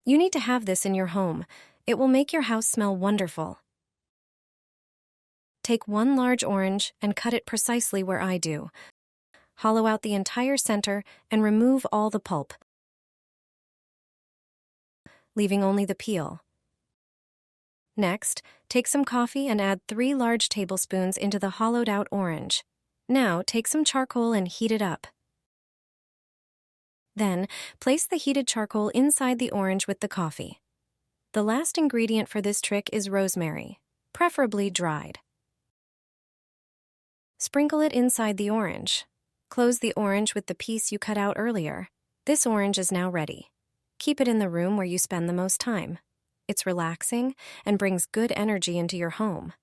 You need to have this in your home. It will make your house smell wonderful. Take one large orange and cut it precisely where I do. Hollow out the entire center and remove all the pulp, leaving only the peel. Next, take some coffee and add 3 large tablespoons into the hollowed-out orange. Now, take some charcoal and heat it up. Then, place the heated charcoal inside the orange with the coffee. The last ingredient for this trick is rosemary, preferably dried. Sprinkle it inside the orange. Close the orange with the piece you cut out earlier. This orange is now ready. Keep it in the room where you spend the most time. It's relaxing and brings good energy into your home.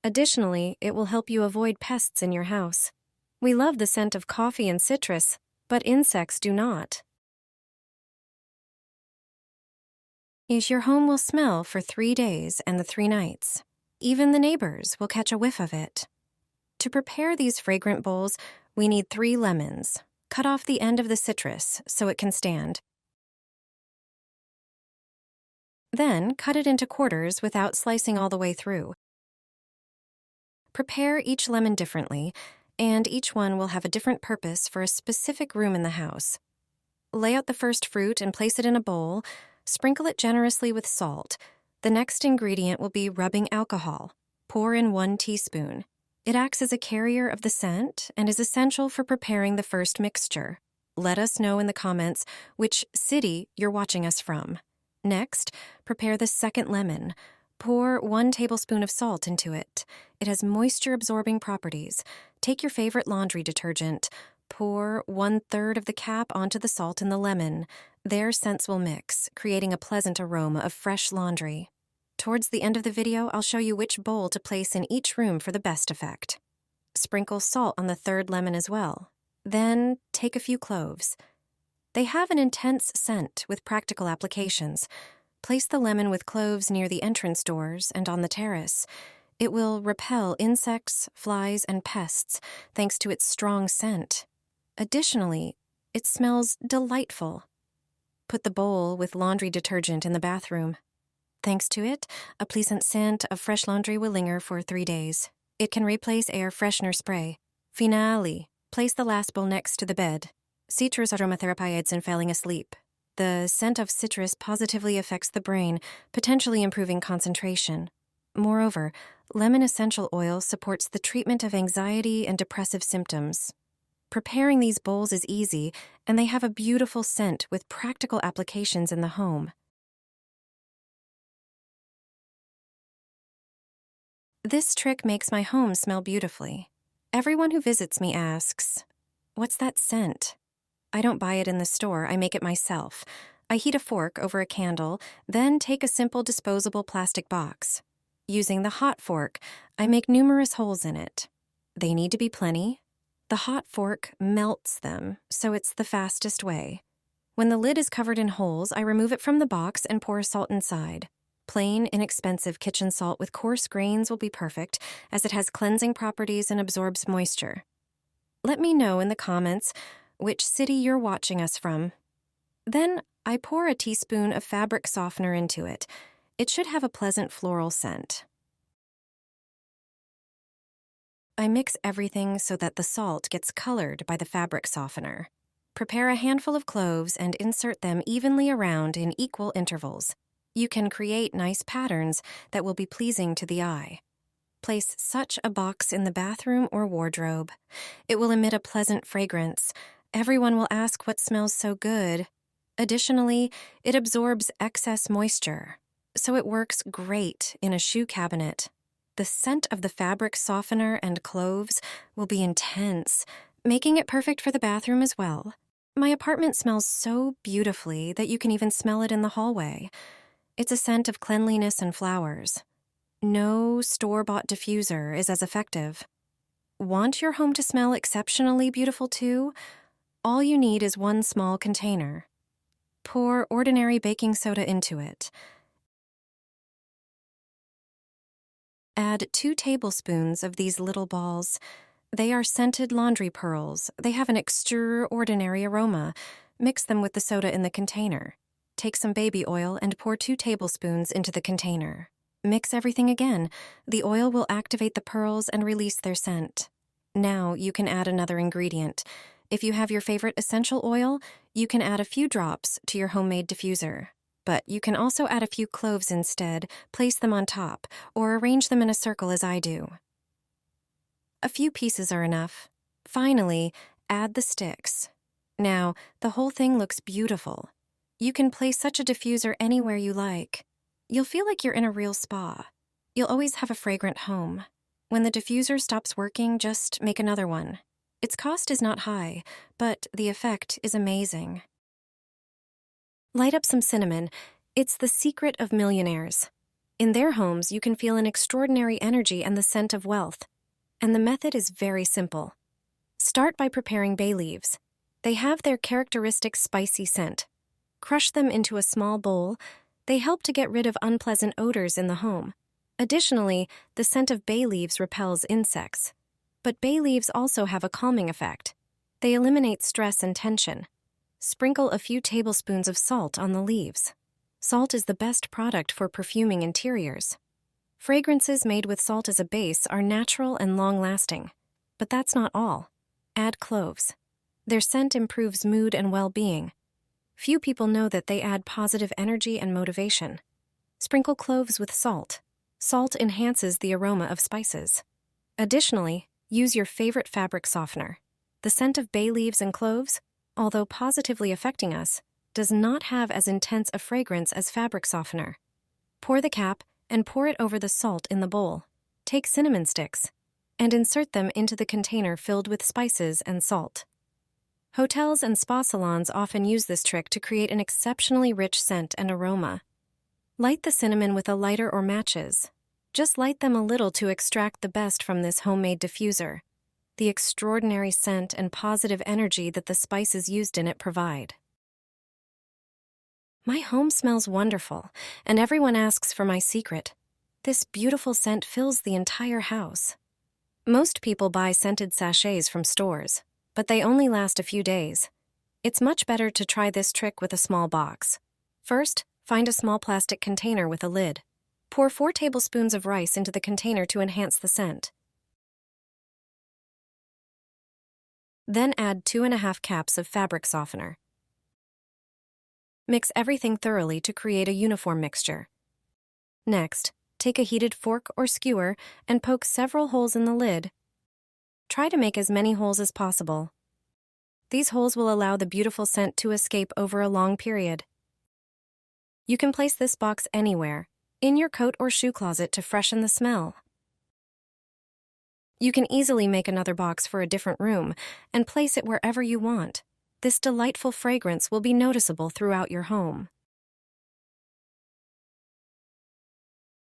Additionally, it will help you avoid pests in your house. We love the scent of coffee and citrus, but insects do not. Your home will smell for 3 days and the 3 nights. Even the neighbors will catch a whiff of it. To prepare these fragrant bowls, we need 3 lemons. Cut off the end of the citrus so it can stand. Then, cut it into quarters without slicing all the way through. Prepare each lemon differently, and each one will have a different purpose for a specific room in the house. Lay out the first fruit and place it in a bowl. Sprinkle it generously with salt. The next ingredient will be rubbing alcohol. Pour in 1 teaspoon. It acts as a carrier of the scent and is essential for preparing the first mixture. Let us know in the comments which city you're watching us from. Next, prepare the second lemon. Pour 1 tablespoon of salt into it. It has moisture-absorbing properties. Take your favorite laundry detergent. Pour 1/3 of the cap onto the salt and the lemon. Their scents will mix, creating a pleasant aroma of fresh laundry. Towards the end of the video, I'll show you which bowl to place in each room for the best effect. Sprinkle salt on the 3rd lemon as well. Then, take a few cloves. They have an intense scent with practical applications. Place the lemon with cloves near the entrance doors and on the terrace. It will repel insects, flies, and pests thanks to its strong scent. Additionally, it smells delightful. Put the bowl with laundry detergent in the bathroom. Thanks to it, a pleasant scent of fresh laundry will linger for 3 days. It can replace air freshener spray. Finale, place the last bowl next to the bed. Citrus aromatherapy aids in falling asleep. The scent of citrus positively affects the brain, potentially improving concentration. Moreover, lemon essential oil supports the treatment of anxiety and depressive symptoms. Preparing these bowls is easy, and they have a beautiful scent with practical applications in the home. This trick makes my home smell beautifully. Everyone who visits me asks, "What's that scent?" I don't buy it in the store, I make it myself. I heat a fork over a candle, then take a simple disposable plastic box. Using the hot fork, I make numerous holes in it. They need to be plenty. The hot fork melts them, so it's the fastest way. When the lid is covered in holes, I remove it from the box and pour salt inside. Plain, inexpensive kitchen salt with coarse grains will be perfect, as it has cleansing properties and absorbs moisture. Let me know in the comments which city you're watching us from. Then I pour a teaspoon of fabric softener into it. It should have a pleasant floral scent. I mix everything so that the salt gets colored by the fabric softener. Prepare a handful of cloves and insert them evenly around in equal intervals. You can create nice patterns that will be pleasing to the eye. Place such a box in the bathroom or wardrobe. It will emit a pleasant fragrance. Everyone will ask what smells so good. Additionally, it absorbs excess moisture, so it works great in a shoe cabinet. The scent of the fabric softener and cloves will be intense, making it perfect for the bathroom as well. My apartment smells so beautifully that you can even smell it in the hallway. It's a scent of cleanliness and flowers. No store-bought diffuser is as effective. Want your home to smell exceptionally beautiful too? All you need is 1 small container. Pour ordinary baking soda into it. Add 2 tablespoons of these little balls. They are scented laundry pearls. They have an extraordinary aroma. Mix them with the soda in the container. take some baby oil and pour 2 tablespoons into the container. Mix everything again. The oil will activate the pearls and release their scent. Now you can add another ingredient. If you have your favorite essential oil, you can add a few drops to your homemade diffuser. But you can also add a few cloves instead, place them on top, or arrange them in a circle as I do. A few pieces are enough. Finally, add the sticks. Now, the whole thing looks beautiful. You can place such a diffuser anywhere you like. You'll feel like you're in a real spa. You'll always have a fragrant home. When the diffuser stops working, just make another one. Its cost is not high, but the effect is amazing. Light up some cinnamon. It's the secret of millionaires. In their homes, you can feel an extraordinary energy and the scent of wealth. And the method is very simple. Start by preparing bay leaves. They have their characteristic spicy scent. Crush them into a small bowl. They help to get rid of unpleasant odors in the home. Additionally, the scent of bay leaves repels insects. But bay leaves also have a calming effect. They eliminate stress and tension. Sprinkle a few tablespoons of salt on the leaves. Salt is the best product for perfuming interiors. Fragrances made with salt as a base are natural and long-lasting. But that's not all. Add cloves. Their scent improves mood and well-being. Few people know that they add positive energy and motivation. Sprinkle cloves with salt. Salt enhances the aroma of spices. Additionally, use your favorite fabric softener. The scent of bay leaves and cloves, although positively affecting us, does not have as intense a fragrance as fabric softener. Pour the cap and pour it over the salt in the bowl. Take cinnamon sticks and insert them into the container filled with spices and salt. Hotels and spa salons often use this trick to create an exceptionally rich scent and aroma. Light the cinnamon with a lighter or matches. Just light them a little to extract the best from this homemade diffuser. The extraordinary scent and positive energy that the spices used in it provide. My home smells wonderful, and everyone asks for my secret. This beautiful scent fills the entire house. Most people buy scented sachets from stores, but they only last a few days. It's much better to try this trick with a small box. First, find a small plastic container with a lid. Pour 4 tablespoons of rice into the container to enhance the scent. Then add 2½ caps of fabric softener. Mix everything thoroughly to create a uniform mixture. Next, take a heated fork or skewer and poke several holes in the lid. Try to make as many holes as possible. These holes will allow the beautiful scent to escape over a long period. You can place this box anywhere, in your coat or shoe closet to freshen the smell. You can easily make another box for a different room and place it wherever you want. This delightful fragrance will be noticeable throughout your home.